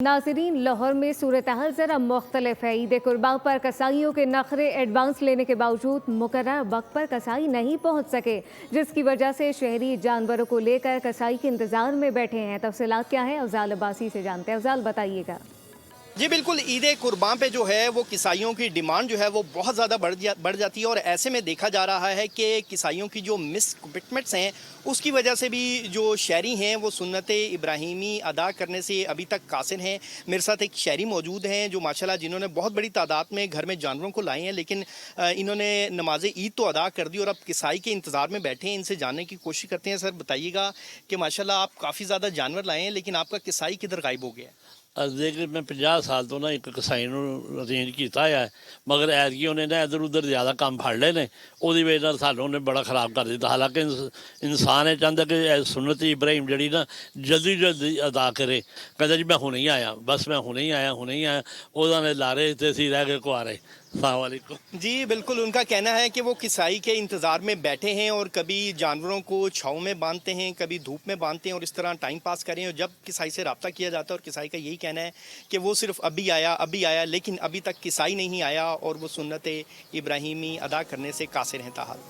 नाज़रीन, लाहौर में सूरत हाल ज़रा मुख्तलिफ है। ईद कुर्बान पर कसाईयों के नखरे एडवांस लेने के बावजूद मुकर्रर वक्त पर कसाई नहीं पहुंच सके, जिसकी वजह से शहरी जानवरों को लेकर कसाई के इंतजार में बैठे हैं। तफसीलात क्या है, अफजाल अब्बासी से जानते हैं। अफजाल, बताइएगा। जी बिल्कुल, ईद कुर्बान पे जो है वो किसाइयों की डिमांड जो है वो बहुत ज़्यादा बढ़ जाती है और ऐसे में देखा जा रहा है कि किसाइयों की जो मिस कमिटमेंट्स हैं उसकी वजह से भी जो शहरी हैं वो सुन्नत इब्राहिमी अदा करने से अभी तक कासिर हैं। मेरे साथ एक शहरी मौजूद हैं जो माशाल्लाह जिन्होंने बहुत बड़ी तादाद में घर में जानवरों को लाए हैं, लेकिन इन्होंने नमाज ईद तो अदा कर दी और अब किसाई के इंतज़ार में बैठे हैं। इनसे जानने की कोशिश करते हैं। सर, बताइएगा कि माशाल्लाह आप काफ़ी ज़्यादा जानवर लाए हैं, लेकिन आपका किसाई किधर गायब हो गया? देखिए, मैं 50 साल तो ना एक कसाई ਨੂੰ ਅਰੇਂਜ ਕੀਤਾ ਹੈ, ਮਗਰ ਐਤਕੀ ਉਹਨੇ ਨਾ ਇੱਧਰ ਉੱਧਰ ਜ਼ਿਆਦਾ ਕੰਮ ਫੜ ਲਏ ਨੇ। ਉਹਦੀ ਵਜ੍ਹਾ ਨਾਲ ਸਾਨੂੰ ਉਹਨੇ ਬੜਾ ਖ਼ਰਾਬ ਕਰ ਦਿੱਤਾ। ਹਾਲਾਂਕਿ ਇਨਸਾਨ ਇਹ ਚਾਹੁੰਦਾ ਕਿ ਇਹ ਸੁਨਨਤ ਇਬਰਾਹੀਮ ਜਿਹੜੀ ਨਾ ਜਲਦੀ ਅਦਾ ਕਰੇ। ਕਹਿੰਦਾ ਜੀ ਮੈਂ ਹੁਣੇ ਹੀ ਆਇਆ, ਬਸ ਮੈਂ ਹੁਣੇ ਹੀ ਆਇਆ। ਉਹਦਾ ਨੇ ਲਾਰੇ ਤੇ ਅਸੀਂ ਰਹਿ ਗਏ ਕੁਆਰੇ। अस्सलाम वालेकुम। जी बिल्कुल, उनका कहना है कि वो किसाई के इंतज़ार में बैठे हैं और कभी जानवरों को छाँव में बांधते हैं, कभी धूप में बांधते हैं और इस तरह टाइम पास करें। और जब किसाई से रब्ता किया जाता है और किसाई का यही कहना है कि वो सिर्फ अभी आया, लेकिन अभी तक किसाई नहीं आया और वो सुन्नत इब्राहिमी अदा करने से कासिर हैं ताहाल।